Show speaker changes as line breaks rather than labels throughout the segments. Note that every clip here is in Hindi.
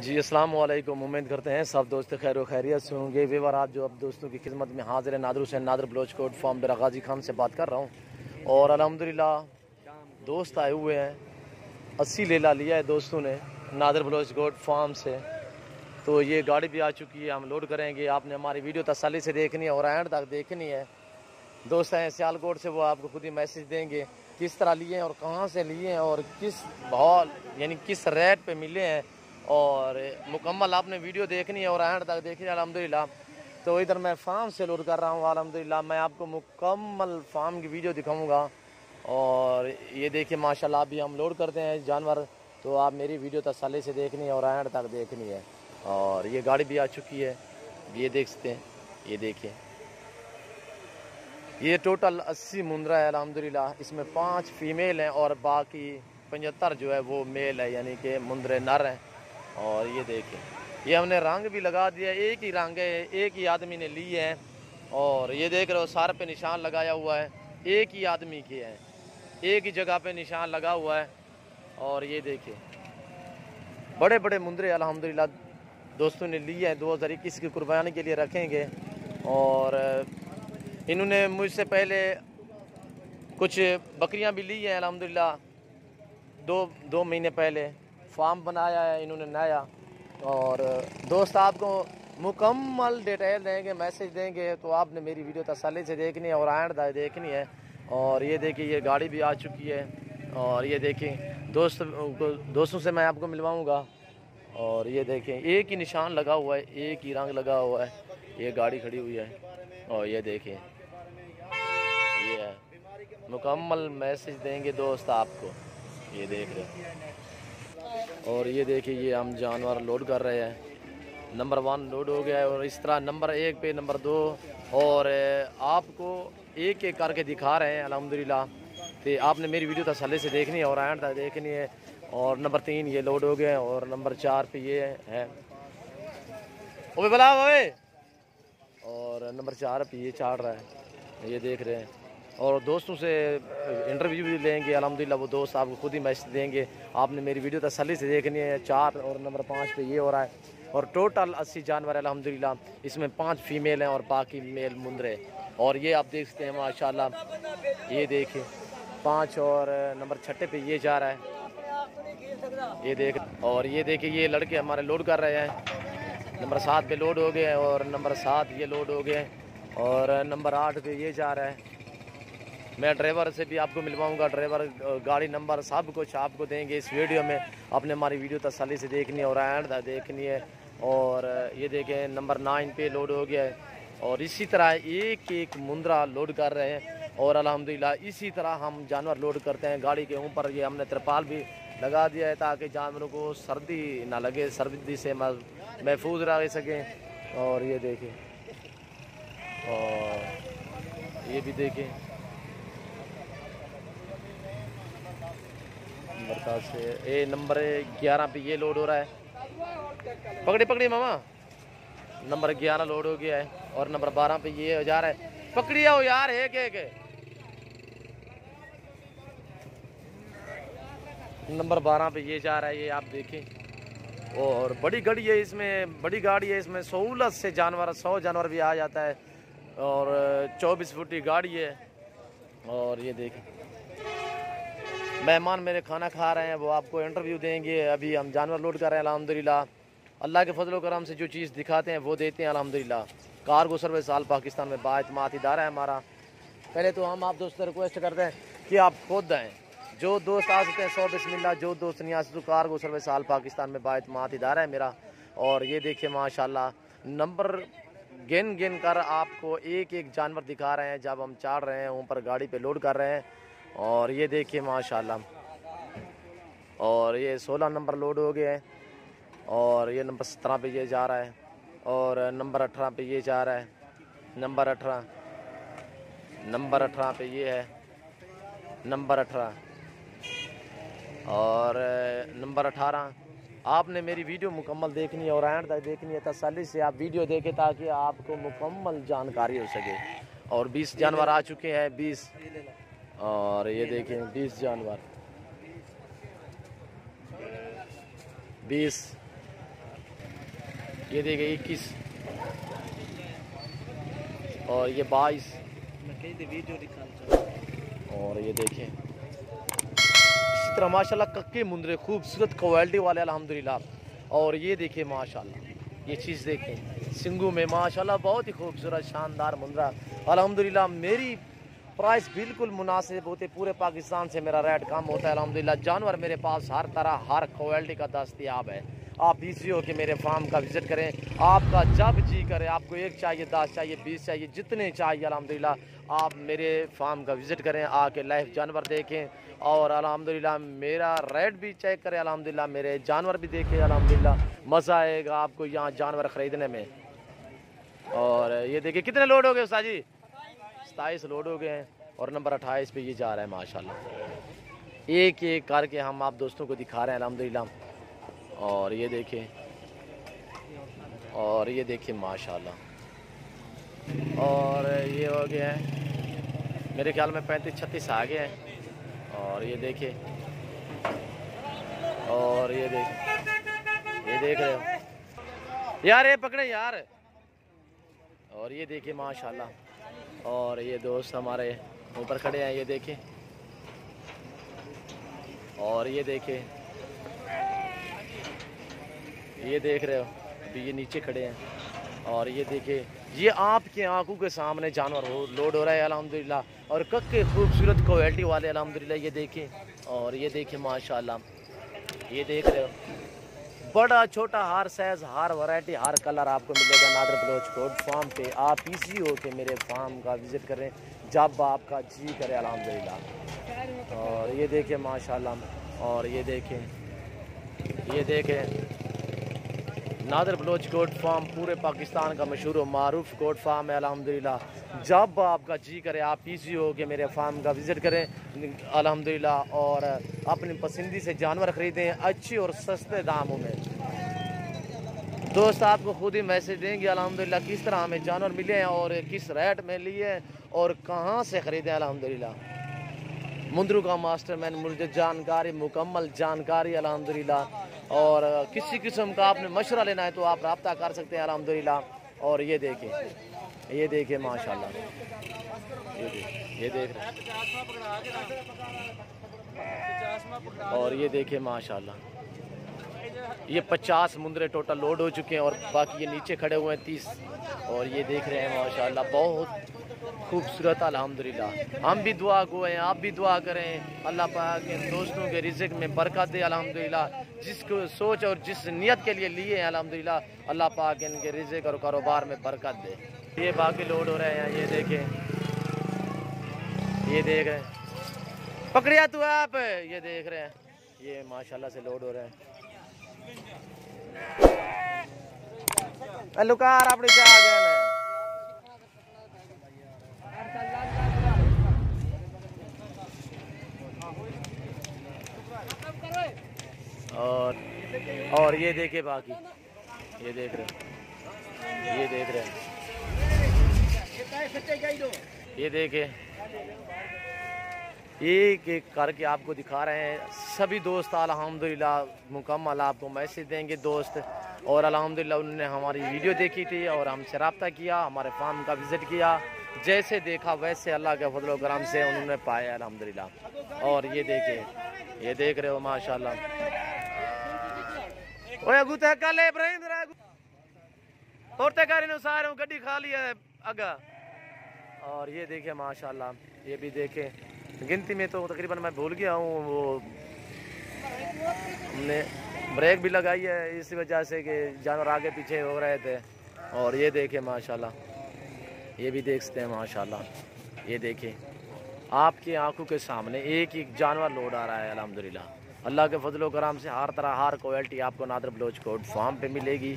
जी अस्सलाम वालेकुम। उम्मीद करते हैं सब दोस्त खैर व खैरियत से होंगे। वेवर आज जो अब दोस्तों की खिदमत में हाजिर है नादर हुसैन नादर बलोच कोट फार्म बेरा गाजी खान से बात कर रहा हूँ। और अल्हम्दुलिल्लाह दोस्त आए हुए हैं, 80 लेला लिया है दोस्तों ने नादर बलोच कोट फार्म से। तो ये गाड़ी भी आ चुकी है, हम लोड करेंगे। आपने हमारी वीडियो तसल्ली से देखनी है और एंड तक देखनी है। दोस्त हैं सियालकोट से, वो आपको खुद ही मैसेज देंगे किस तरह लिए हैं और कहाँ से लिए हैं और किस भाव यानी किस रेट पे मिले हैं। और मुकम्मल आपने वीडियो देखनी है और एंड तक देखनी है अल्हम्दुलिल्लाह। तो इधर मैं फार्म से लोड कर रहा हूँ अल्हम्दुलिल्लाह। मैं आपको मुकम्मल फार्म की वीडियो दिखाऊंगा। और ये देखिए माशाल्लाह अभी हम लोड करते हैं जानवर, तो आप मेरी वीडियो तसल्ली से देखनी है और एंड तक देखनी है। और ये गाड़ी भी आ चुकी है, ये देख सकते हैं, ये देखिए ये टोटल 80 मुंद्रा है अल्हम्दुलिल्लाह। इसमें 5 फीमेल हैं और बाकी 75 जो है वो मेल है, यानी कि मुंद्रे नर हैं। और ये देखिए ये हमने रंग भी लगा दिया, एक ही रंग है, एक ही आदमी ने ली है। और ये देख रहे हो सर पे निशान लगाया हुआ है, एक ही आदमी के हैं, एक ही जगह पे निशान लगा हुआ है। और ये देखिए बड़े बड़े मुंद्रे अल्हम्दुलिल्लाह दोस्तों ने लिए हैं, 2021 की कुर्बानी के लिए रखेंगे। और इन्होंने मुझसे पहले कुछ बकरियां भी ली हैं अल्हम्दुलिल्लाह, दो महीने पहले फार्म बनाया है इन्होंने नया। और दोस्त आपको मुकम्मल डिटेल देंगे, मैसेज देंगे, तो आपने मेरी वीडियो तसल्ली से देखनी है और एंड तक देखनी है। और ये देखिए ये गाड़ी भी आ चुकी है। और ये देखिए दोस्तों से मैं आपको मिलवाऊंगा। और ये देखें एक ही निशान लगा हुआ है, एक ही रंग लगा हुआ है, ये गाड़ी खड़ी हुई है। और ये देखें ये है, मुकम्मल मैसेज देंगे दोस्त आपको, ये देख रहे हैं। और ये देखिए ये हम जानवर लोड कर रहे हैं, नंबर 1 लोड हो गया है। और इस तरह नंबर 1 पे नंबर 2 और आपको एक एक करके दिखा रहे हैं अल्हम्दुलिल्लाह। तो आपने मेरी वीडियो तसल्ली से देखनी है और एंड तक देखनी है। और नंबर 3 ये लोड हो गया है और नंबर 4 पे ये है, ओए बला ओए। और नंबर 4 पे ये चढ़ रहा है, ये देख रहे हैं। और दोस्तों से इंटरव्यू भी लेंगे अल्हम्दुलिल्लाह, वो दोस्त आपको खुद ही मैसेज देंगे। आपने मेरी वीडियो तसल्ली से देखनी है। 4 और नंबर 5 पे ये हो रहा है। और टोटल 80 जानवर है अल्हम्दुलिल्लाह, इसमें 5 फीमेल हैं और बाकी मेल मुंद्रे। और ये आप देख सकते हैं माशाल्लाह, ये देखिए 5 और नंबर 6 पे ये जा रहा है, ये देख। और ये देखिए ये लड़के हमारे लोड कर रहे हैं, नंबर 7 पे लोड हो गए और नंबर 7 ये लोड हो गए और नंबर 8 पे ये जा रहा है। मैं ड्राइवर से भी आपको मिलवाऊंगा, ड्राइवर गाड़ी नंबर सब कुछ आपको देंगे इस वीडियो में। आपने हमारी वीडियो तसल्ली से देखनी है और एंड तक देखनी है। और ये देखें नंबर 9 पे लोड हो गया है। और इसी तरह एक एक मुंद्रा लोड कर रहे हैं। और अल्हम्दुलिल्लाह इसी तरह हम जानवर लोड करते हैं गाड़ी के ऊपर। ये हमने तिरपाल भी लगा दिया है ताकि जानवरों को सर्दी ना लगे, सर्दी से महफूज रह सकें। और ये देखें, और ये भी देखें नंबर से नंबर 11 पे ये लोड हो रहा है, पकड़ी पकड़ी मामा। नंबर 11 लोड हो गया है और नंबर 12 पे ये जा रहा है, पकड़ी आओ यार है के नंबर 12 पे ये जा रहा है, ये आप देखें। और बड़ी गाड़ी है इसमें, बड़ी गाड़ी है इसमें, सहूलत से जानवर 100 जानवर भी आ जाता है। और 24 फुट की गाड़ी है। और ये देखें मेहमान मेरे खाना खा रहे हैं, वो आपको इंटरव्यू देंगे। अभी हम जानवर लोड कर रहे हैं अल्हम्दुलिल्लाह। अल्लाह के फजल करम से जो चीज़ दिखाते हैं वो देते हैं अल्हम्दुलिल्लाह। कार्गो सर्विस आल पाकिस्तान में बाएतमाद इदारा है हमारा। पहले तो हम आप दोस्तों से रिक्वेस्ट करते हैं कि आप खुद आएँ, जो दोस्त आ सकते हैं 100 बिस्मिल्लाह, जो दोस्त नहीं आ सकते तो कार्गो सर्विस आल पाकिस्तान में बाएतमाद इदारा है मेरा। और ये देखिए माशाल्लाह नंबर गिन गिन कर आपको एक एक जानवर दिखा रहे हैं जब हम चढ़ रहे हैं ऊपर गाड़ी पे लोड कर रहे हैं। और ये देखिए माशाल्लाह, और ये 16 नंबर लोड हो गए हैं। और ये नंबर 17 पे ये जा रहा है और नंबर 18 पे ये जा रहा है, नंबर 18 पे ये है, नंबर 18 और नंबर 18। आपने मेरी वीडियो मुकम्मल देखनी है और एंड तक देखनी है, तसल्ली से आप वीडियो देखें ताकि आपको मुकम्मल जानकारी हो सके। और 20 जानवर आ चुके हैं, 20। और ये देखें 20 जानवर, 20 ये देखिए 21 और ये 22 और ये देखें इसी तरह माशाल्लाह कक्के मुंदरे खूबसूरत क्वालिटी वाले अल्हम्दुलिल्लाह। और ये देखिए माशाल्लाह ये चीज़ देखें सिंगू में माशाल्लाह बहुत ही खूबसूरत शानदार मुंदरा अल्हम्दुलिल्लाह। मेरी प्राइस बिल्कुल मुनासिब होते, पूरे पाकिस्तान से मेरा रेट कम होता है अल्हम्दुलिल्लाह। जानवर मेरे पास हर तरह हर क्वालिटी का दस्तयाब है। आप इजी हो कि मेरे फार्म का विज़िट करें, आपका जब जी करे, आपको 1 चाहिए 10 चाहिए 20 चाहिए जितने चाहिए अल्हम्दुलिल्लाह आप मेरे फार्म का विज़िट करें, आके लाइव जानवर देखें और अल्हम्दुलिल्लाह मेरा रेट भी चेक करें अल्हम्दुलिल्लाह, मेरे जानवर भी देखें अल्हम्दुलिल्लाह। मज़ा आएगा आपको यहाँ जानवर ख़रीदने में। और ये देखिए कितने लोड हो गए उस्ताद जी? 27 लोड हो गए हैं और नंबर 28 पे ये जा रहा है माशाल्लाह। एक एक करके हम आप दोस्तों को दिखा रहे हैं अल्हम्दुलिल्लाह। और ये देखें माशाल्लाह। और ये हो गया है मेरे ख्याल में 35-36 आ गए हैं। और ये देखिए और ये देख रहे हो यार, ये पकड़े यार। और ये देखिए माशाल्लाह। और ये दोस्त हमारे ऊपर खड़े हैं, ये देखें। और ये देखें, ये देख रहे हो अभी ये नीचे खड़े हैं। और ये देखिए ये आपके आंखों के सामने जानवर लोड हो रहा है अल्हम्दुलिल्लाह। और कक्के खूबसूरत क्वालिटी वाले अल्हम्दुलिल्लाह ये देखें। और ये देखें माशाल्लाह, ये देख रहे हो बड़ा छोटा हर साइज़ हर वैरायटी हर कलर आपको मिलेगा नादर बलोच कोट फार्म पे। आप इजी हो के मेरे फार्म का विज़िट करें जब आपका जी करे अल्हम्दुलिल्लाह। और ये देखें माशाल्लाह। और ये देखें नादर बलोच कोट फार्म पूरे पाकिस्तान का मशहूर व मारूफ कोट फार्म है अल्हम्दुलिल्लाह। जब आपका जी करे आप इजी हो के मेरे फार्म का विज़िट करें अल्हम्दुलिल्लाह और अपनी पसंदी से जानवर ख़रीदें अच्छी और सस्ते दामों में। दोस्त आपको खुद ही मैसेज देंगे अल्हम्दुलिल्लाह किस तरह हमें जानवर मिले हैं और किस रेट में लिए हैं और कहाँ से ख़रीदें अल्हम्दुलिल्लाह। मुंदरू का मास्टरमैन, मुझे जानकारी मुकम्मल जानकारी अल्हम्दुलिल्लाह। और किसी किस्म का आपने मशवरा लेना है तो आप रब्ता कर सकते हैं अल्हम्दुलिल्लाह। और ये देखें माशाल्लाह, ये देख रहे। और ये देखें माशाल्लाह ये 50 मुंदरे टोटल लोड हो चुके हैं और बाकी ये नीचे खड़े हुए हैं 30। और ये देख रहे हैं माशाल्लाह बहुत खूबसूरत अल्हम्दुलिल्लाह। हम भी दुआ गो हैं, आप भी दुआ करें अल्लाह पाक इन दोस्तों के रिज़्क़ में बरकत दे अल्हम्दुलिल्लाह। जिसको सोच और जिस नियत के लिए लिए हैं अल्हम्दुलिल्लाह अल्लाह पाक इनके रिज़्क़ और कारोबार में बरकत दे। ये बाकी लोड हो रहे हैं, ये देखें, ये देख रहे हैं पकड़िया तो आप, ये देख रहे हैं ये माशाल्लाह से लोड हो रहे हैं। लुकार अपनी चाह गए ना। और ये देखे बाकी ये देख रहे हैं, ये देखे एक एक करके आपको दिखा रहे हैं। सभी दोस्त अल्हम्दुलिल्लाह मुकम्मल आपको मैसेज देंगे दोस्त। और अल्हम्दुलिल्लाह उन्होंने हमारी वीडियो देखी थी और हमसे रब्ता किया, हमारे फार्म का विज़िट किया, जैसे देखा वैसे अल्लाह के फजल व करम से उन्होंने पाया अल्हम्दुलिल्लाह। और ये देखे, ये देख रहे हो माशाल्लाह। ओए गुते कल इब्राहिम तोरते गाड़ी सारे गड्डी खा लिया है अगा। और ये देखे माशाल्लाह, ये भी देखे गिनती में तो तकरीबन मैं भूल गया हूँ, वो हमने ब्रेक भी लगाई है इस वजह से कि जानवर आगे पीछे हो रहे थे। और ये देखे माशाल्लाह, ये भी देख सकते हैं माशाल्लाह। ये देखे आपकी आंखों के सामने एक एक जानवर लोड आ रहा है अल्हम्दुलिल्लाह। अल्लाह के फजल व करम से हर तरह हर क्वालिटी आपको नादर बलोच कोट फार्म पे मिलेगी।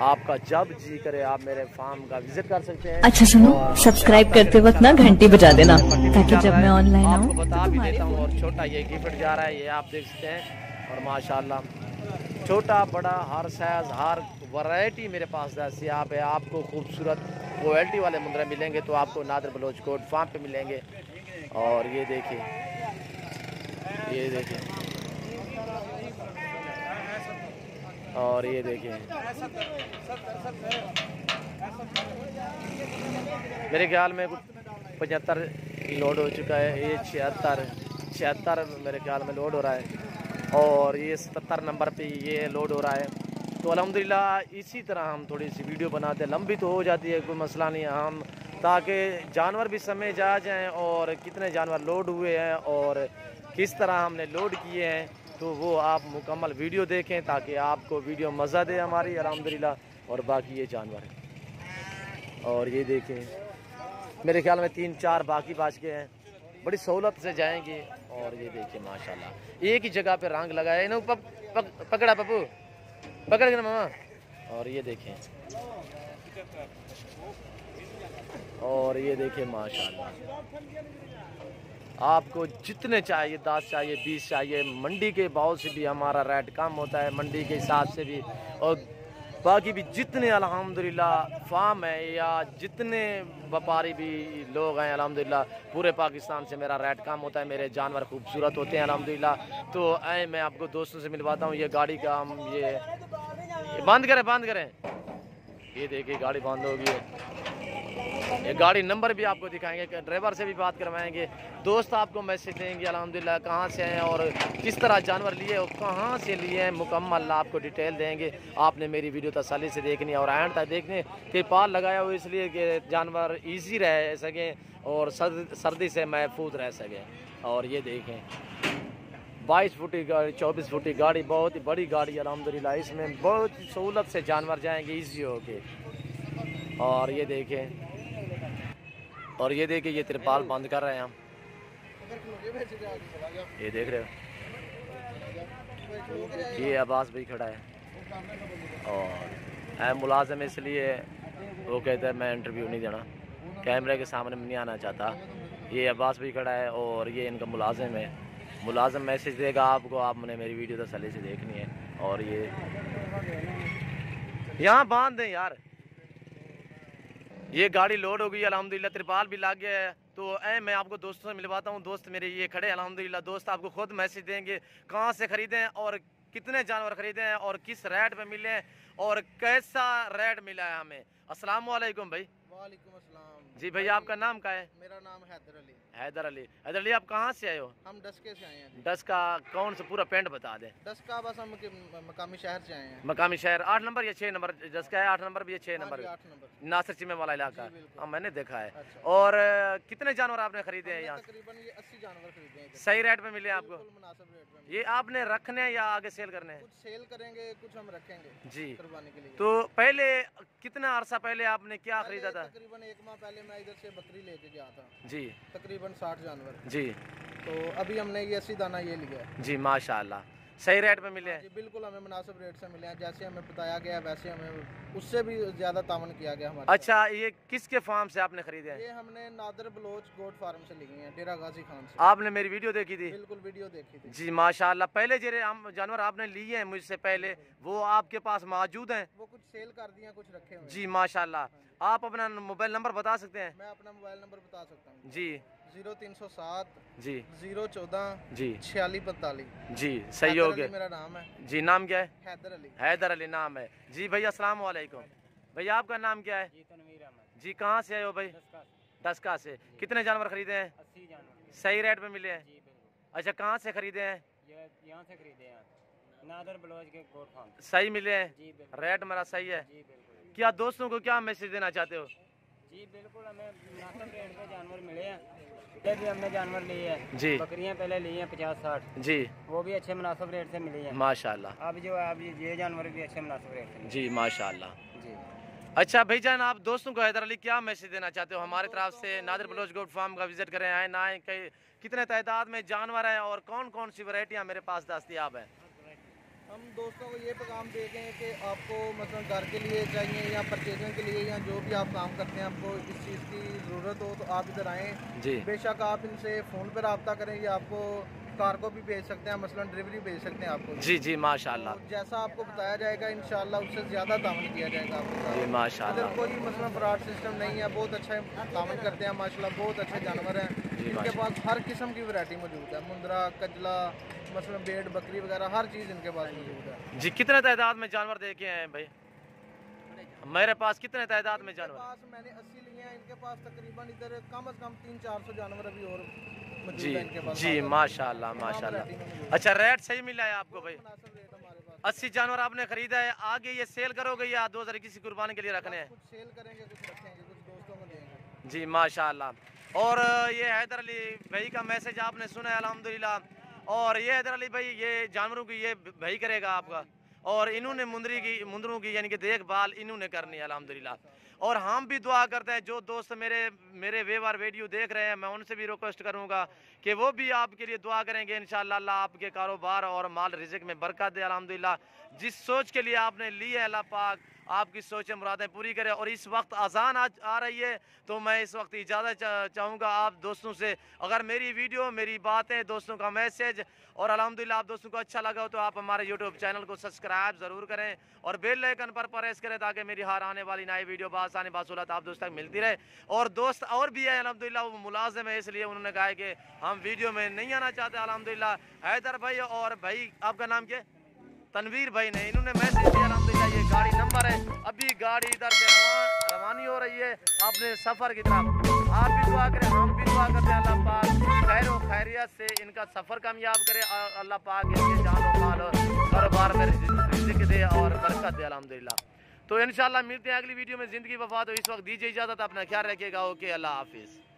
आपका जब जी करे आप मेरे फार्म का विजिट कर सकते हैं।
अच्छा सुनो, सब्सक्राइब करते वक्त ना घंटी बजा देना ताकि जब मैं ऑनलाइन आऊँ
आपको बता भी देता हूँ। और छोटा ये गिफ्ट जा रहा है, ये आप देख सकते हैं। और माशाल्लाह छोटा बड़ा हर साइज हर वैरायटी मेरे पास दस्तियाब है। आपको खूबसूरत क्वालिटी वाले मुंदरे मिलेंगे तो आपको नादर बलोच कोट फार्म पे मिलेंगे। और ये देखिए, ये देखिए और ये देखिए मेरे ख्याल में 75 लोड हो चुका है, ये 76 मेरे ख्याल में लोड हो रहा है और ये 77 नंबर पे ये लोड हो रहा है। तो अल्हम्दुलिल्लाह इसी तरह हम थोड़ी सी वीडियो बनाते हैं, लंबी तो हो जाती है कोई मसला नहीं है, हम ताकि जानवर भी समय जा जाएँ और कितने जानवर लोड हुए हैं और किस तरह हमने लोड किए हैं, तो वो आप मुकम्मल वीडियो देखें ताकि आपको वीडियो मज़ा दे हमारी अल्हम्दुलिल्लाह। और बाकी ये जानवर है और ये देखें मेरे ख्याल में 3-4 बाकी बच गए हैं, बड़ी सहूलत से जाएंगे। और ये देखिए माशाल्लाह एक ही जगह पे रंग लगाया है, पकड़ा पप्पू पकड़ के ना मामा। और ये देखें और ये देखें माशाल्लाह आपको जितने चाहिए 10 चाहिए 20 चाहिए, मंडी के भाव से भी हमारा रेट कम होता है, मंडी के हिसाब से भी, और बाकी भी जितने अल्हम्दुलिल्लाह फार्म है या जितने व्यापारी भी लोग हैं अल्हम्दुलिल्लाह पूरे पाकिस्तान से मेरा रेट कम होता है, मेरे जानवर खूबसूरत होते हैं अल्हम्दुलिल्लाह। तो आए मैं आपको दोस्तों से मिलवाता हूँ, ये गाड़ी का हम ये बंद करें, ये देखिए गाड़ी बंद होगी, ये गाड़ी नंबर भी आपको दिखाएंगे, ड्राइवर से भी बात करवाएंगे, दोस्त आपको मैसेज देंगे अल्हम्दुलिल्लाह कहाँ से हैं और किस तरह जानवर लिए और कहाँ से लिए हैं, मुकम्मल आपको डिटेल देंगे। आपने मेरी वीडियो तसल्ली से देखनी और एंड तक देखने के पार लगाया हो इसलिए कि जानवर इजी रह सकें और सर्दी से महफूज रह सकें। और ये देखें 22 फुट की गाड़ी 24 फुट की गाड़ी, बहुत ही बड़ी गाड़ी अल्हम्दुलिल्लाह, इसमें बहुत सहूलत से जानवर जाएंगे ईजी होके। और ये देखें ये तिरपाल बंद कर रहे हैं हम, ये देख रहे हो, ये अब्बास भाई खड़ा है और है मुलाजिम, इसलिए वो कहते हैं मैं इंटरव्यू नहीं देना, कैमरे के सामने में नहीं आना चाहता। ये अब्बास भाई खड़ा है और ये इनका मुलाजिम है, मुलाजिम मैसेज देगा आपको, आपने मेरी वीडियो तसल्ली से देखनी है। और ये यहाँ बांध दें यार, ये गाड़ी लोड हो गई अल्हम्दुलिल्लाह, तिरपाल भी लग गया है। तो मैं आपको दोस्तों से मिलवाता हूँ, दोस्त मेरे ये खड़े अल्हम्दुलिल्लाह, दोस्त आपको खुद मैसेज देंगे कहाँ से ख़रीदें और कितने जानवर ख़रीदे हैं और किस रेट पे मिले हैं और कैसा रेट मिला है हमें। अस्सलाम वालेकुम भाई।
वालेकुम अस्सलाम
जी भैया, आपका नाम क्या है?
मेरा नाम हैदर अली।
हैदर अली, आप कहाँ से आए हो?
हम डस्के से आए हैं।
डस्का कौन सा पूरा पेंट बता दें।
डस्का बस हम मकामी शहर से आए हैं।
मकामी शहर 8 नंबर या 6 नंबर? डस्का है 8 नंबर भी है 6 नंबर?
8 नंबर
नासिर चिमे वाला इलाका। हाँ मैंने देखा है।
अच्छा।
और कितने जानवर आपने खरीदे हैं यहाँ?
तकरीबन ये 80 जानवर खरीदे हैं।
सही रेट पे मिले आपको?
मुनासिब रेट में।
ये आपने रखने हैं या आगे सेल करने हैं?
कुछ सेल करेंगे, कुछ हम रखेंगे
जी
कुर्बानी के लिए।
तो पहले कितना अरसा पहले आपने क्या खरीदा था?
तकरीबन 1 माह पहले मैं इधर से बकरी लेके गया था
जी,
तकरीबन 60 जानवर।
जी
तो अभी हमने ये 80 दाना ये लिया है।
जी माशाल्लाह, सही रेट पे मिले हैं?
जी बिल्कुल, हमें मुनासिब रेट से मिले हैं, जैसे हमें बताया गया वैसे हमें उससे भी ज़्यादा तावन किया गया हमारे।
अच्छा, ये किसके फार्म से आपने खरीदे हैं?
ये हमने नादर बलोच गोट फार्म से लिए हैं, डेरा गाजी खान से।
आपने मेरी वीडियो देखी थी?
बिल्कुल वीडियो देखी थी।
जी माशाल्लाह। पहले जो जानवर आपने लिए हैं मुझसे पहले, वो आपके पास मौजूद हैं?
वो कुछ सेल कर दिया, कुछ रखे हुए।
जी माशाल्लाह। आप अपना मोबाइल नंबर बता सकते हैं?
मैं अपना मोबाइल नंबर बता सकता हूँ
जी।
0307
जी
014
जी
4645।
जी सही हो गया।
मेरा नाम है।
जी नाम क्या है?
हैदर अली।
हैदर अली नाम है। जी भैया अस्सलाम वालेकुम। भैया आपका नाम क्या है? जी कहाँ से आए हो भाई? डस्का से। कितने जानवर खरीदे हैं?
80 जानवर।
सही रेट पे मिले हैं?
जी बिल्कुल।
अच्छा, कहाँ से खरीदे हैं?
ये यहाँ से खरीदे हैं, नादर बलोच के गोट फार्म।
सही मिले हैं?
जी बिल्कुल।
रेट मेरा सही है?
जी बिल्कुल।
क्या दोस्तों को क्या मैसेज देना चाहते हो?
जी बिल्कुल, हमें मुनासिब रेट पे जानवर मिले हैं। पहले भी हमने जानवर लिए हैं
जी।
बकरियां पहले ली हैं 50-60,
जी
वो भी अच्छे मुनासिब रेट से मिली हैं।
माशाल्लाह।
अब जो है अब ये जानवर भी अच्छे मुनासिब रेट से मिले।
जी माशाल्लाह।
जी
अच्छा भाईजान, आप दोस्तों को हैदर अली क्या मैसेज देना चाहते हो? हमारी तरफ से नादिर बलोच गोट फार्म का विजिट करें, आए ना आए, कितने तादाद में जानवर हैं और कौन कौन सी वैरायटियाँ मेरे पास दस्तियाब हैं?
हम दोस्तों को ये पैगाम देंगे कि आपको मतलब घर के लिए चाहिए या परचेजिंग के लिए या जो भी आप काम करते हैं, आपको इस चीज़ की ज़रूरत हो तो आप इधर आएँ।
जी
बेशक आप इनसे फ़ोन पर रब्ता करें या आपको कार्गो भी भेज सकते हैं, मसलन डिलीवरी भेज सकते हैं आपको।
जी जी माशाल्लाह।
तो जैसा आपको बताया जाएगा इंशाल्लाह उससे ज़्यादा तावन किया जाएगा आपको।
जी माशाल्लाह।
इधर कोई मसलन फ्रॉड सिस्टम नहीं है, बहुत अच्छा तावन करते हैं माशाल्लाह, बहुत अच्छे जानवर हैं इनके पास। हर किस्म की वैरायटी मौजूद है, मुंद्रा, कजला, मसलन भेड़ बकरी वगैरह हर चीज़ इनके पास मौजूद है।
जी कितने तादाद में जानवर देखे हैं भाई? मेरे पास कितने तादाद में जानवर?
पास मैंने 80 लिए हैं, इनके पास तकरीबन इधर कम से कम 300-400 जानवर अभी और मौजूद
जी
है इनके पास।
जी माशाल्लाह माशाल्लाह। अच्छा रेट सही मिला है आपको भाई?
मुनासिब रेट हमारे पास।
80 जानवर आपने खरीदा है, आगे ये सेल करोगे या 2000 किसी कुर्बानी के लिए रखने हैं?
कुछ सेल करेंगे, कुछ रखेंगे, कुछ दोस्तों को देंगे।
जी माशाल्लाह। और ये हैदर अली भाई का मैसेज आपने सुना है अल्हम्दुलिल्लाह। और ये हैदर अली भाई ये जानवरों की ये भाई करेगा आपका, और इन्होंने मुंदरों की यानी कि देखभाल इन्होंने करनी है अल्हम्दुलिल्लाह। और हम भी दुआ करते हैं, जो दोस्त मेरे व्यवहार वीडियो देख रहे हैं, मैं उनसे भी रिक्वेस्ट करूंगा कि वो भी आपके लिए दुआ करेंगे। इंशाअल्लाह अल्लाह आपके कारोबार और माल रिज़्क़ में बरकत दे अल्हम्दुलिल्लाह। जिस सोच के लिए आपने ली है अल्लाह पाक आपकी सोचें मुरादें पूरी करे। और इस वक्त अजान आ रही है तो मैं इस वक्त इजाज़त चाहूँगा आप दोस्तों से। अगर मेरी वीडियो, मेरी बातें, दोस्तों का मैसेज और अल्हम्दुलिल्लाह आप दोस्तों को अच्छा लगा हो तो आप हमारे यूट्यूब चैनल को सब्सक्राइब ज़रूर करें और बेल आइकन पर प्रेस करें ताकि मेरी हर आने वाली नई वीडियो बासानी बासूलत आप दोस्तों तक मिलती रहे। और दोस्त और भी है अल्हम्दुलिल्लाह, वो मुलाजिम है इसलिए उन्होंने कहा कि हम वीडियो में नहीं आना चाहते अल्हम्दुलिल्लाह। हैदर भाई और भाई आपका नाम क्या? तनवीर भाई ने इन्होंने मैसेज दिया अल्हम्दुलिल्लाह। ये गाड़ी नंबर है, अभी गाड़ी इधर से रवानी हो रही है अपने सफ़र की तरफ। आप भी दुआ करें, हम भी दुआ करते हैं अल्लाह पाक खैर व खैरियत से इनका सफ़र कामयाब करे और अल्लाह पाक इनके जान और माल और कारोबार में रिज़्क़ दे और बरकत दे अल्हम्दुलिल्लाह। तो इंशाअल्लाह मिलते हैं अगली वीडियो में। ज़िंदगी वफा तो इस वक्त दीजिए इजाज़त, अपना ख्याल रखिएगा। ओके, अल्लाह हाफिज़।